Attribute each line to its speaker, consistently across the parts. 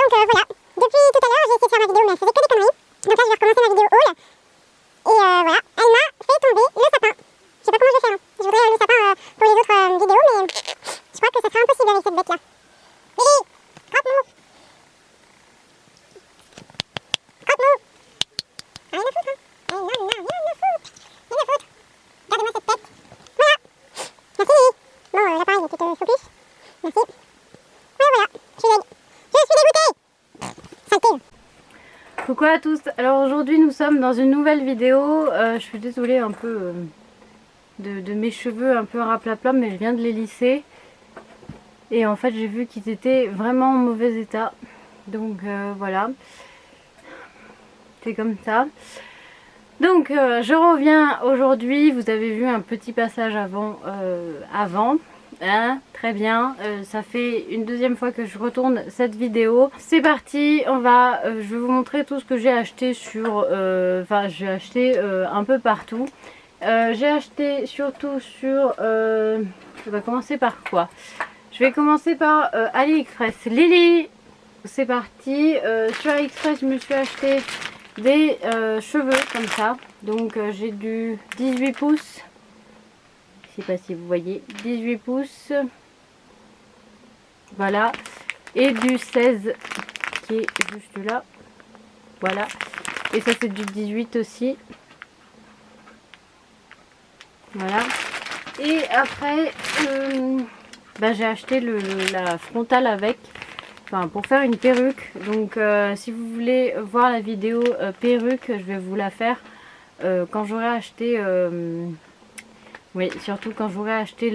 Speaker 1: Donc voilà, depuis tout à l'heure j'ai essayé de faire ma vidéo mais elle faisait que des conneries. Donc là je vais recommencer ma vidéo haul. Et voilà, elle m'a fait tomber le sapin. Je sais pas comment je vais faire. Je voudrais le sapin pour les autres vidéos mais je crois que ça sera impossible avec cette bête là. Lily, croque-nous. Croque-nous. Rien à foutre hein. Elle n'en a rien à foutre. Rien à foutre. Regardez-moi cette tête. Voilà. Merci Lily. Bon l'appareil est plutôt focus. Merci. Ouais voilà, je suis dégoûtée. Saleté.
Speaker 2: Coucou à tous, alors aujourd'hui nous sommes dans une nouvelle vidéo. Je suis désolée un peu de mes cheveux un peu raplapla, mais je viens de les lisser. Et en fait j'ai vu qu'ils étaient vraiment en mauvais état. Donc voilà, c'est comme ça. Donc je reviens aujourd'hui, vous avez vu un petit passage avant. Hein, très bien, ça fait une deuxième fois que je retourne cette vidéo. C'est parti, je vais vous montrer tout ce que j'ai acheté sur, j'ai acheté un peu partout. J'ai acheté surtout sur, je vais commencer par quoi? Je vais commencer par AliExpress. Lily, c'est parti. Sur AliExpress, je me suis acheté des cheveux comme ça. Donc j'ai du 18 pouces. Je sais pas si vous voyez, 18 pouces, voilà, et du 16 qui est juste là, voilà, et ça c'est du 18 aussi, voilà. Et après j'ai acheté la frontale avec, pour faire une perruque. Donc si vous voulez voir la vidéo perruque, je vais vous la faire quand j'aurai acheté oui, surtout quand j'aurai acheté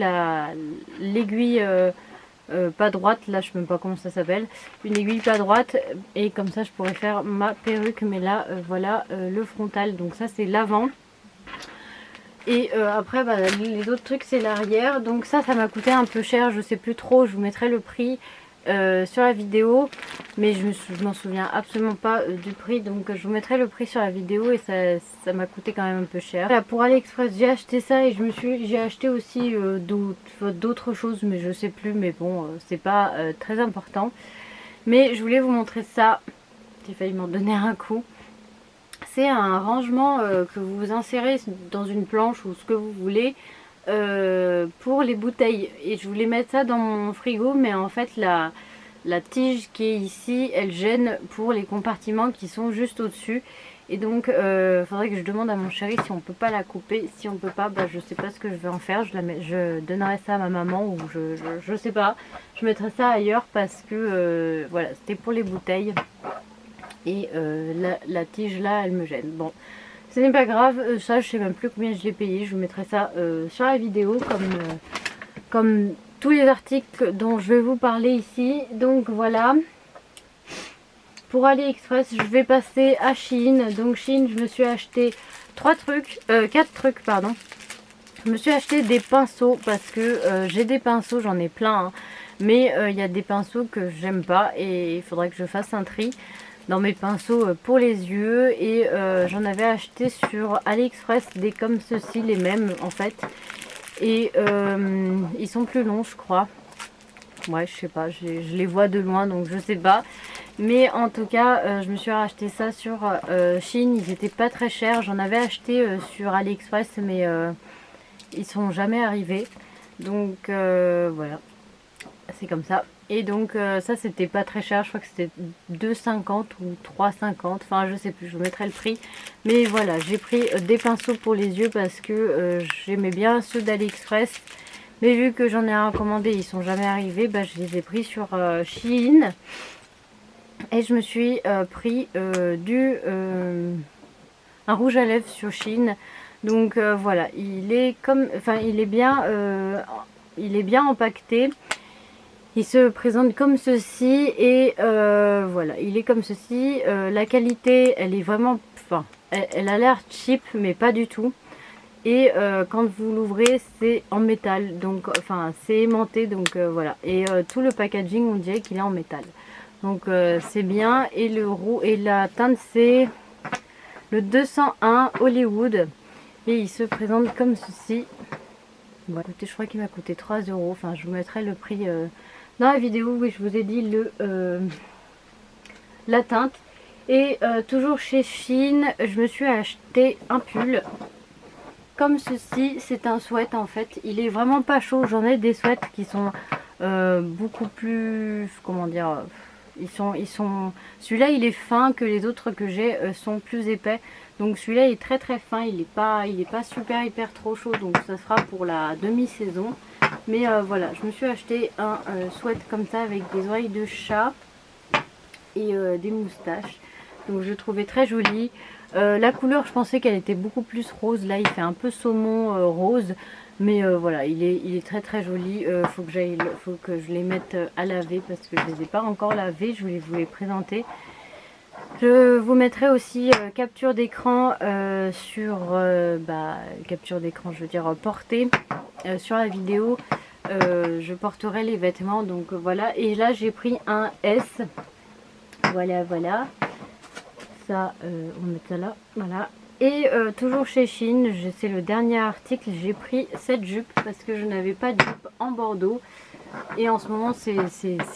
Speaker 2: l'aiguille pas droite, là je sais même pas comment ça s'appelle, une aiguille pas droite, et comme ça je pourrais faire ma perruque. Mais là voilà le frontal, donc ça c'est l'avant. Et après les autres trucs c'est l'arrière. Donc ça m'a coûté un peu cher, je sais plus trop, je vous mettrai le prix sur la vidéo, mais je m'en souviens absolument pas du prix, donc je vous mettrai le prix sur la vidéo. Et ça m'a coûté quand même un peu cher. Là, pour AliExpress j'ai acheté ça, et j'ai acheté aussi d'autres choses, mais je sais plus, mais bon c'est pas très important. Mais je voulais vous montrer ça, j'ai failli m'en donner un coup. C'est un rangement que vous insérez dans une planche ou ce que vous voulez pour les bouteilles. Et je voulais mettre ça dans mon frigo, mais en fait la tige qui est ici, elle gêne pour les compartiments qui sont juste au-dessus. Et donc faudrait que je demande à mon chéri si on peut pas la couper. Si on peut pas, je sais pas ce que je vais en faire. Je donnerai ça à ma maman, ou je sais pas. Je mettrai ça ailleurs parce que voilà, c'était pour les bouteilles. Et la tige là elle me gêne. Bon, ce n'est pas grave, ça je sais même plus combien je l'ai payé. Je vous mettrai ça sur la vidéo comme tous les articles dont je vais vous parler ici. Donc voilà, pour AliExpress je vais passer à Shein. Donc Shein, je me suis acheté 4 trucs pardon. Je me suis acheté des pinceaux parce que j'ai des pinceaux, j'en ai plein hein, mais il y a des pinceaux que j'aime pas, et il faudrait que je fasse un tri dans mes pinceaux pour les yeux. Et j'en avais acheté sur AliExpress des comme ceci, les mêmes en fait, et ils sont plus longs je crois. Ouais, je sais pas, je les vois de loin donc je sais pas, mais en tout cas je me suis racheté ça sur Shein. Ils étaient pas très chers, j'en avais acheté sur AliExpress, mais ils sont jamais arrivés, donc voilà, c'est comme ça. Et donc ça c'était pas très cher, je crois que c'était 2,50 ou 3,50, enfin je sais plus, je vous mettrai le prix. Mais voilà, j'ai pris des pinceaux pour les yeux parce que j'aimais bien ceux d'AliExpress, mais vu que j'en ai un commandé, ils sont jamais arrivés, je les ai pris sur Shein. Et je me suis pris un rouge à lèvres sur Shein. Donc voilà, il est bien empaqueté. Il se présente comme ceci, et voilà, il est comme ceci. La qualité, elle est vraiment, elle a l'air cheap, mais pas du tout. Et quand vous l'ouvrez, c'est en métal, donc c'est aimanté, donc voilà. Et tout le packaging, on dirait qu'il est en métal, donc c'est bien. Et la teinte, c'est le 201 Hollywood, et il se présente comme ceci. Bon, écoutez, je crois qu'il m'a coûté 3 €. Enfin, je vous mettrai le prix dans la vidéo. Oui, je vous ai dit la teinte. Et toujours chez Shein, je me suis acheté un pull comme ceci. C'est un sweat en fait, il est vraiment pas chaud. J'en ai des sweats qui sont beaucoup plus, comment dire, celui-là il est fin, que les autres que j'ai sont plus épais. Donc celui-là est très très fin, il est pas super hyper trop chaud, donc ça sera pour la demi-saison. Mais voilà, je me suis acheté un sweat comme ça avec des oreilles de chat et des moustaches. Donc je le trouvais très joli. La couleur, je pensais qu'elle était beaucoup plus rose. Là, il fait un peu saumon rose. Mais voilà, il est très très joli. Faut que je les mette à laver parce que je les ai pas encore lavés. Je voulais vous les présenter. Je vous mettrai aussi capture d'écran capture d'écran, je veux dire portée sur la vidéo. Je porterai les vêtements, donc voilà. Et là, j'ai pris un S. Voilà, voilà. Ça, on met ça là, voilà. Et toujours chez Shein, c'est le dernier article, j'ai pris cette jupe parce que je n'avais pas de jupe en bordeaux. Et en ce moment, c'est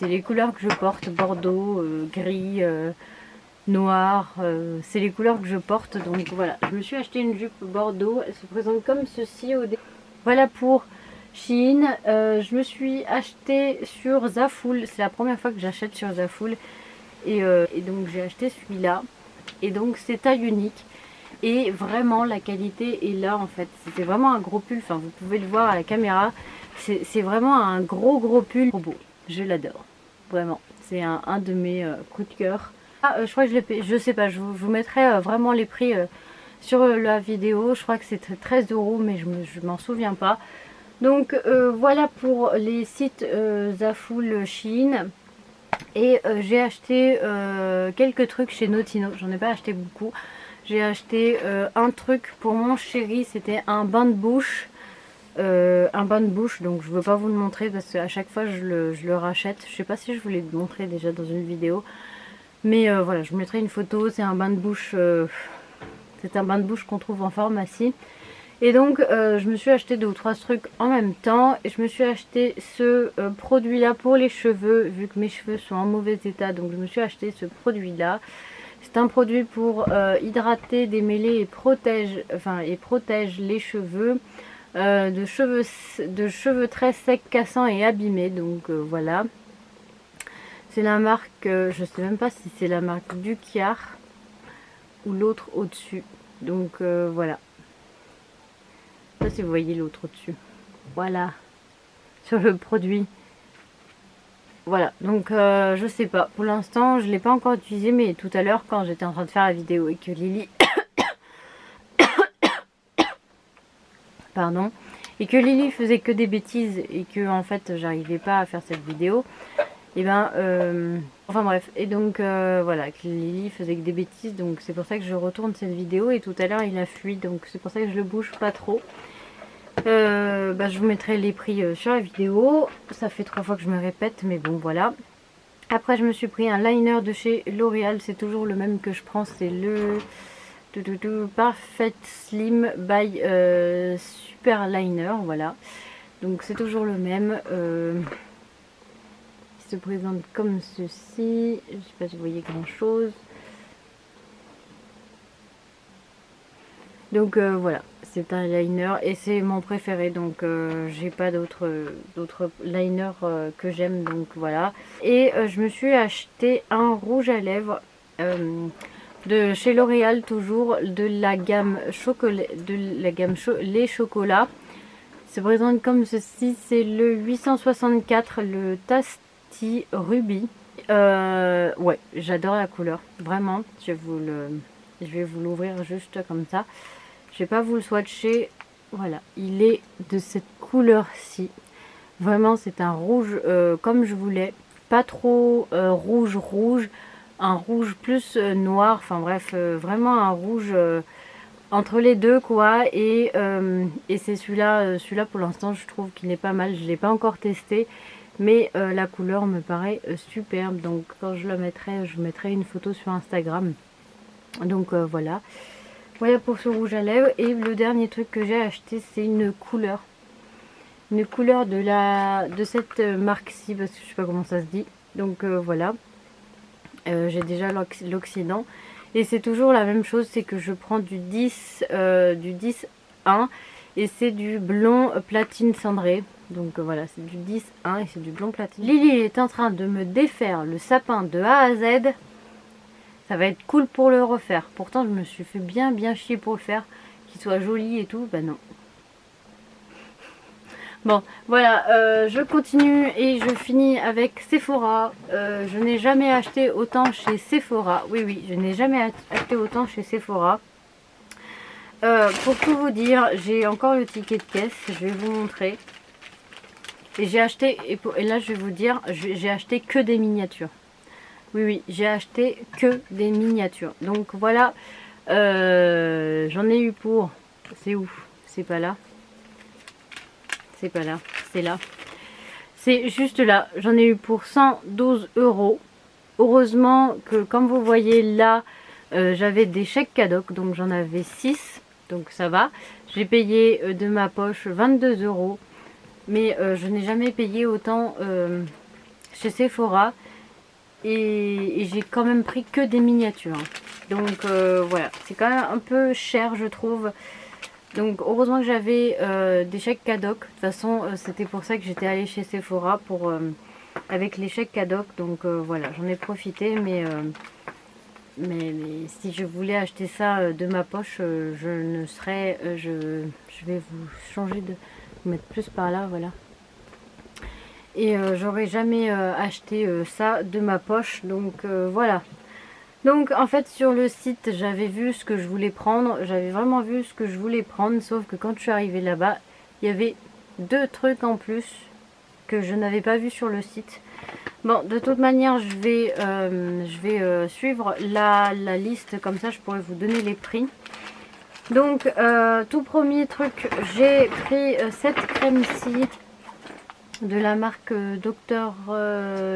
Speaker 2: les couleurs que je porte, bordeaux, gris, noir, c'est les couleurs que je porte. Donc voilà, je me suis acheté une jupe bordeaux, elle se présente comme ceci au début. Voilà pour Shein. Je me suis acheté sur Zaful, c'est la première fois que j'achète sur Zaful. Et donc j'ai acheté celui-là. Et donc c'est taille unique. Et vraiment la qualité est là en fait. C'est vraiment un gros pull. Enfin vous pouvez le voir à la caméra. C'est vraiment un gros pull. Trop beau. Je l'adore. Vraiment. C'est un de mes coups de cœur. Je crois que je sais pas. Je vous mettrai vraiment les prix sur la vidéo. Je crois que c'est 13 € mais je m'en souviens pas. Donc voilà pour les sites Zaful, Shein. Et j'ai acheté quelques trucs chez Notino, j'en ai pas acheté beaucoup. J'ai acheté un truc pour mon chéri, c'était un bain de bouche. Donc je veux pas vous le montrer parce qu'à chaque fois je le rachète. Je sais pas si je vous l'ai montré déjà dans une vidéo. Mais voilà, je vous mettrai une photo, c'est un bain de bouche. C'est un bain de bouche qu'on trouve en pharmacie. Et donc je me suis acheté 2 ou 3 trucs en même temps. Et je me suis acheté ce produit là pour les cheveux, vu que mes cheveux sont en mauvais état. Donc je me suis acheté ce produit là. C'est un produit pour hydrater, démêler et protège les cheveux. De cheveux très secs, cassants et abîmés. Donc voilà. C'est la marque, je sais même pas si c'est la marque Dukiar ou l'autre au-dessus. Donc voilà. Je sais pas si vous voyez l'autre au-dessus. Voilà. Sur le produit. Voilà. Donc je sais pas. Pour l'instant, je l'ai pas encore utilisé. Mais tout à l'heure, quand j'étais en train de faire la vidéo et que Lily... Pardon. Et que Lily faisait que des bêtises. Et que en fait, j'arrivais pas à faire cette vidéo. Et ben... enfin bref. Et donc voilà. Que Lily faisait que des bêtises. Donc c'est pour ça que je retourne cette vidéo. Et tout à l'heure, il a fui. Donc c'est pour ça que je le bouge pas trop. Je vous mettrai les prix sur la vidéo. Ça fait 3 fois que je me répète, mais bon voilà. Après je me suis pris un liner de chez L'Oréal. C'est toujours le même que je prends. C'est le Perfect Slim by Super Liner. Voilà. Donc c'est toujours le même. Il se présente comme ceci. Je sais pas si vous voyez grand chose. Donc voilà, c'est un liner et c'est mon préféré, donc j'ai pas d'autres liners que j'aime, donc voilà. Et je me suis acheté un rouge à lèvres de chez L'Oréal, toujours de la gamme les chocolats. Se présente comme ceci, c'est le 864, le Tasty Ruby. Ouais, j'adore la couleur, vraiment. Je vais vous l'ouvrir juste comme ça. Je vais pas vous le swatcher. Voilà, il est de cette couleur-ci. Vraiment, c'est un rouge comme je voulais. Pas trop rouge. Un rouge plus noir. Enfin bref, vraiment un rouge entre les deux quoi. Et c'est celui-là pour l'instant, je trouve qu'il est pas mal. Je l'ai pas encore testé. Mais la couleur me paraît superbe. Donc quand je la mettrai, je vous mettrai une photo sur Instagram. Donc voilà. Voilà pour ce rouge à lèvres. Et le dernier truc que j'ai acheté, c'est une couleur. Une couleur de cette marque-ci, parce que je sais pas comment ça se dit. Donc voilà. J'ai déjà l'Occident. Et c'est toujours la même chose, c'est que je prends du 10 1 et c'est du blond platine cendré. Donc voilà, c'est du 10 1 et c'est du blond platine. Lily est en train de me défaire le sapin de A à Z. Ça va être cool pour le refaire. Pourtant, je me suis fait bien chier pour le faire. Qu'il soit joli et tout, bah non. Bon, voilà, je continue et je finis avec Sephora. Je n'ai jamais acheté autant chez Sephora. Oui, je n'ai jamais acheté autant chez Sephora. Pour tout vous dire, j'ai encore le ticket de caisse. Je vais vous montrer. Et j'ai acheté, et là je vais vous dire, j'ai acheté que des miniatures. Oui, j'ai acheté que des miniatures. Donc voilà, j'en ai eu pour... C'est où? C'est pas là. C'est pas là, c'est là. C'est juste là. J'en ai eu pour 112 €. Heureusement que, comme vous voyez là, j'avais des chèques cadeaux. Donc j'en avais 6. Donc ça va. J'ai payé de ma poche 22 €. Mais je n'ai jamais payé autant chez Sephora. Et j'ai quand même pris que des miniatures. Donc voilà. C'est quand même un peu cher, je trouve. Donc heureusement que j'avais des chèques cadeaux. De toute façon, c'était pour ça que j'étais allée chez Sephora pour avec les chèques cadeaux. Donc voilà, j'en ai profité. Mais si je voulais acheter ça de ma poche, je ne serais... je vais vous changer de... mettre plus par là, voilà. Et j'aurais jamais acheté ça de ma poche. Donc voilà. Donc en fait sur le site j'avais vu ce que je voulais prendre, j'avais vraiment vu ce que je voulais prendre, sauf que quand je suis arrivée là-bas, il y avait 2 trucs en plus que je n'avais pas vu sur le site. Bon, de toute manière je vais suivre la liste, comme ça je pourrais vous donner les prix. Donc tout premier truc, j'ai pris cette crème-ci de la marque Dr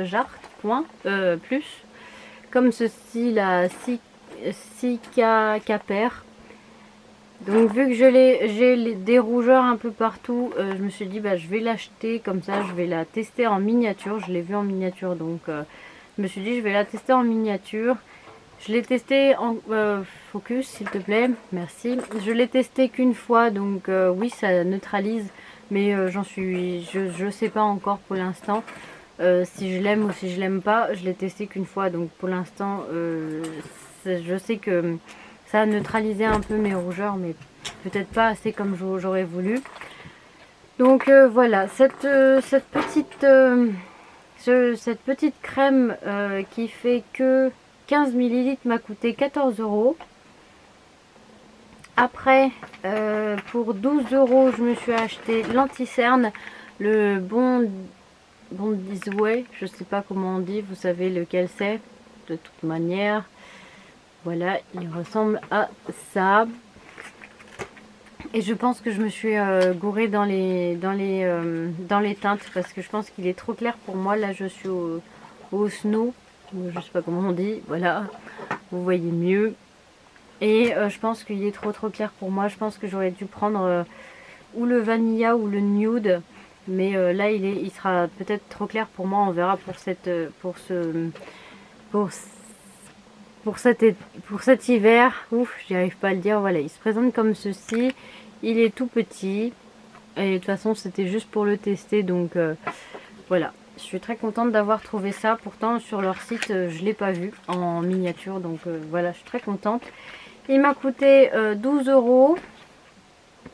Speaker 2: Jart, plus. Comme ceci, la Cica Caper. Donc vu que j'ai des rougeurs un peu partout, je me suis dit bah je vais l'acheter comme ça, je vais la tester en miniature. Je l'ai vu en miniature, donc je me suis dit je vais la tester en miniature. Je l'ai testé en focus s'il te plaît, merci. Je l'ai testé qu'une fois, donc oui ça neutralise, mais je sais pas encore pour l'instant. Si je l'aime ou si je l'aime pas, je l'ai testé qu'une fois, donc pour l'instant je sais que ça a neutralisé un peu mes rougeurs, mais peut-être pas assez comme j'aurais voulu. Donc voilà, cette petite crème qui fait que 15 ml m'a coûté 14 €. Après pour 12 € je me suis acheté l'anti-cerne, le Bondisway, je sais pas comment on dit, vous savez lequel c'est. De toute manière, voilà, il ressemble à ça. Et je pense que je me suis gourée dans les teintes, parce que je pense qu'il est trop clair pour moi. Là je suis au snow, je sais pas comment on dit, voilà, vous voyez mieux. Et je pense qu'il est trop clair pour moi. Je pense que j'aurais dû prendre ou le vanilla ou le nude. Mais là il sera peut-être trop clair pour moi, on verra pour cet hiver. Ouf, j'y arrive pas à le dire. Voilà, il se présente comme ceci. Il est tout petit. Et de toute façon c'était juste pour le tester. Donc voilà, je suis très contente d'avoir trouvé ça. Pourtant sur leur site je l'ai pas vu en miniature. Donc voilà, je suis très contente. Il m'a coûté 12 €.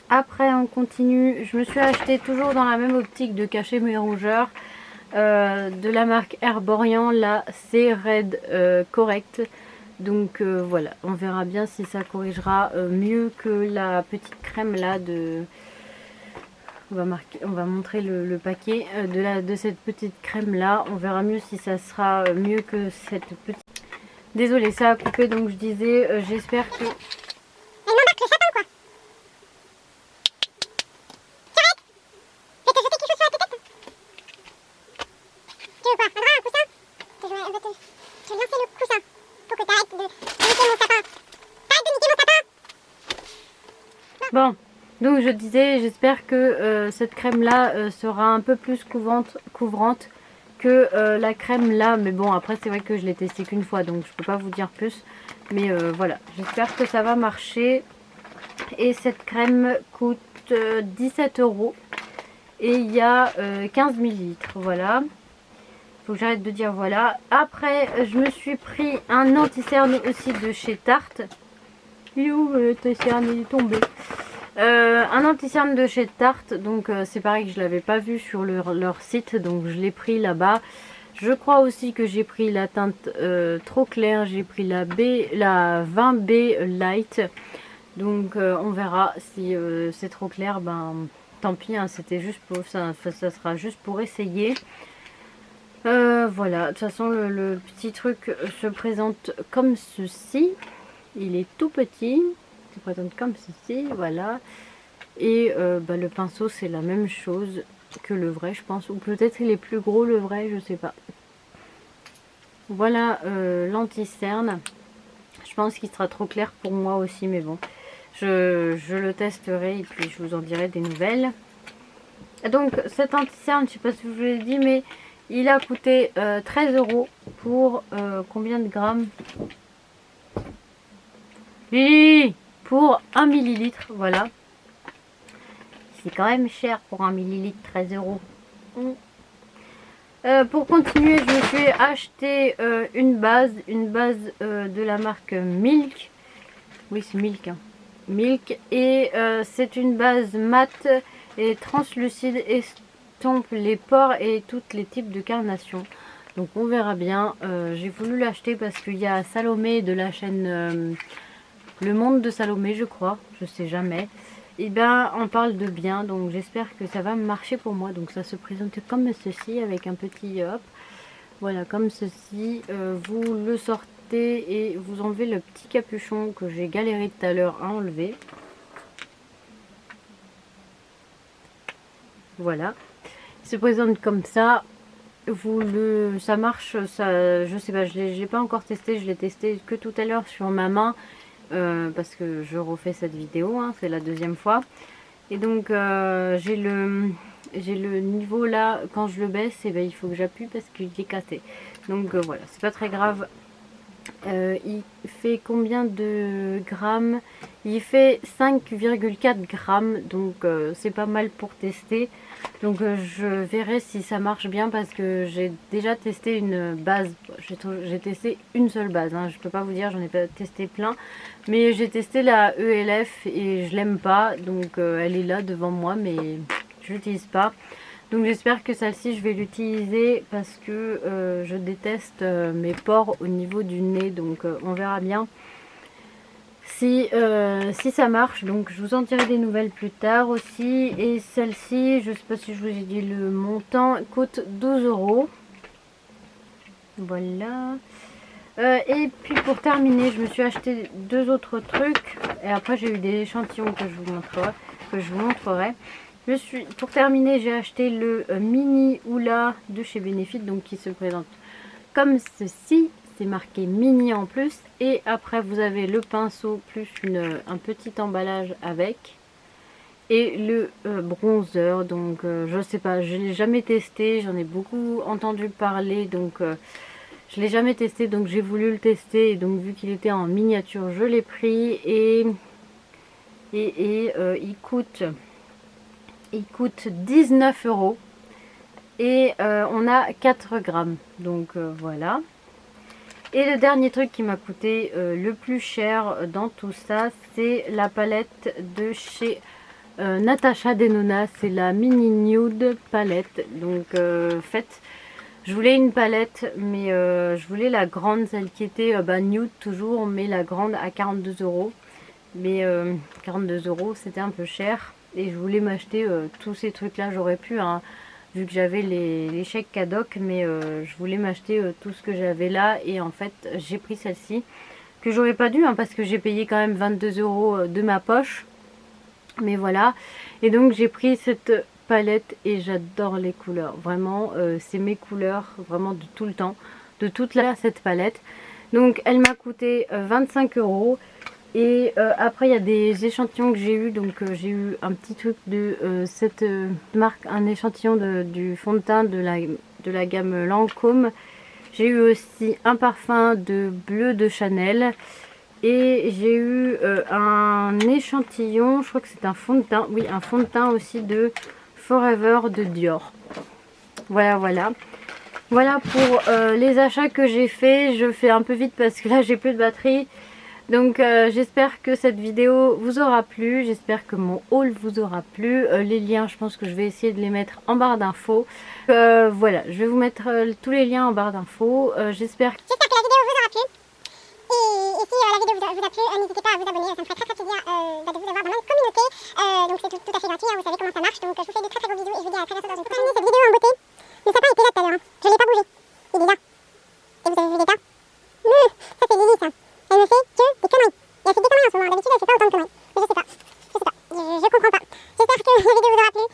Speaker 2: Après on continue, je me suis acheté toujours dans la même optique de cacher mes rougeurs, de la marque Herborian, là c'est Red Correct. Donc voilà, on verra bien si ça corrigera mieux que la petite crème là de... On va montrer le paquet de cette petite crème là, on verra mieux si ça sera mieux que cette petite... Désolée, ça a coupé, donc je disais, j'espère que... Bon, donc je disais, j'espère que cette crème là sera un peu plus couvrante que que la crème là, mais bon après c'est vrai que je l'ai testé qu'une fois donc je peux pas vous dire plus, mais voilà, j'espère que ça va marcher. Et cette crème coûte 17 € et il y a 15 millilitres, voilà. Faut que j'arrête de dire voilà. Après je me suis pris un anti-cerne aussi de chez Tarte. Il est où l'anti-cerne? Il est tombé. Un anti-cerne de chez Tarte, donc c'est pareil que je l'avais pas vu sur leur site, donc je l'ai pris là-bas. Je crois aussi que j'ai pris la teinte trop claire, j'ai pris la 20B Light, donc on verra si c'est trop clair, ben tant pis, hein, c'était juste pour ça sera juste pour essayer. Voilà, de toute façon le petit truc se présente comme ceci, il est tout petit. Se présente comme ceci, voilà. Et bah, le pinceau c'est la même chose que le vrai, je pense, ou peut-être il est plus gros le vrai, je sais pas. Voilà l'anti-cerne. Je pense qu'il sera trop clair pour moi aussi, mais bon, je le testerai et puis je vous en dirai des nouvelles. Donc cet anti-cerne, je sais pas si je vous l'ai dit, mais il a coûté 13 € pour combien de grammes? Oui, pour 1 millilitre, voilà. C'est quand même cher pour 1 millilitre, 13 €. Pour continuer, je me suis acheté une base de la marque Milk. Oui, c'est Milk. Hein. Milk. Et c'est une base mat et translucide, estompe les pores et tous les types de carnation. Donc on verra bien. J'ai voulu l'acheter parce qu'il y a Salomé de la chaîne Le Monde de Salomé, je crois. Je sais jamais. Et bien on parle de bien, donc j'espère que ça va marcher pour moi. Donc ça se présente comme ceci, avec un petit hop, voilà, comme ceci. Vous le sortez et vous enlevez le petit capuchon que j'ai galéré tout à l'heure à enlever. Voilà, il se présente comme ça. Ça marche, ça, je sais pas, je l'ai pas encore testé, je l'ai testé que tout à l'heure sur ma main. Parce que je refais cette vidéo, hein, c'est la deuxième fois. Et donc j'ai le niveau là, quand je le baisse, et ben, il faut que j'appuie parce qu'il est cassé. Donc voilà, c'est pas très grave. Il fait combien de grammes? Il fait 5,4 grammes, donc c'est pas mal pour tester. Donc je verrai si ça marche bien parce que j'ai déjà testé une base. J'ai testé une seule base, hein. Je peux pas vous dire, j'en ai pas testé plein. Mais j'ai testé la ELF et je l'aime pas. Donc elle est là devant moi mais je l'utilise pas. Donc j'espère que celle-ci je vais l'utiliser parce que je déteste mes pores au niveau du nez. Donc on verra bien si ça marche. Donc je vous en dirai des nouvelles plus tard aussi. Et celle-ci, je sais pas si je vous ai dit le montant, coûte 12 €. Voilà. Et puis pour terminer, je me suis acheté deux autres trucs. Et après j'ai eu des échantillons que je vous montrerai. Pour terminer, j'ai acheté le mini Hoola de chez Benefit, donc qui se présente comme ceci. C'est marqué mini en plus. Et après vous avez le pinceau plus un petit emballage avec. Et le bronzer, donc je sais pas, je l'ai jamais testé, j'en ai beaucoup entendu parler, donc je l'ai jamais testé, donc j'ai voulu le tester. Et donc vu qu'il était en miniature, je l'ai pris et il coûte 19 € et on a 4 grammes, donc voilà. Et le dernier truc qui m'a coûté le plus cher dans tout ça, c'est la palette de chez Natasha Denona. C'est la mini nude palette, donc faite. Je voulais une palette, mais je voulais la grande, celle qui était nude toujours, mais la grande à 42 €. Mais 42 € c'était un peu cher. Et je voulais m'acheter tous ces trucs là. J'aurais pu, hein, vu que j'avais les chèques cadoc, mais je voulais m'acheter tout ce que j'avais là. Et en fait j'ai pris celle-ci, que j'aurais pas dû, hein, parce que j'ai payé quand même 22 € de ma poche. Mais voilà. Et donc j'ai pris cette palette et j'adore les couleurs. Vraiment c'est mes couleurs vraiment de tout le temps. De toute cette palette. Donc elle m'a coûté 25 €. Et après il y a des échantillons que j'ai eu. Donc j'ai eu un petit truc de cette marque, un échantillon du fond de teint de la de la gamme Lancôme. J'ai eu aussi un parfum de bleu de Chanel. Et j'ai eu un échantillon, je crois que c'est un fond de teint. Oui, un fond de teint aussi de Forever de Dior. Voilà, voilà. Voilà pour les achats que j'ai fait. Je fais un peu vite parce que là j'ai plus de batterie. Donc j'espère que cette vidéo vous aura plu. J'espère que mon haul vous aura plu. Les liens, je pense que je vais essayer de les mettre en barre d'infos. Voilà, je vais vous mettre tous les liens en barre d'infos. J'espère
Speaker 1: que la vidéo vous aura plu. Et si la vidéo vous a plu, n'hésitez pas à vous abonner. Ça me ferait très plaisir de vous avoir dans ma communauté. Donc c'est tout à fait gratuit, hein, vous savez comment ça marche. Donc je vous fais des très gros bisous et je vous dis à très bientôt dans une prochaine vidéo. Cette vidéo en beauté. Le sapin était là tout à l'heure. Hein. Je l'ai pas bougé. Il est là. Et vous avez vu l'état? Ça c'est Lily ça. Elle me fait que des conneries. Et elle fait des conneries en ce moment. D'habitude elle fait pas autant de conneries. Mais je sais pas. Je comprends pas. J'espère que la vidéo vous aura plu.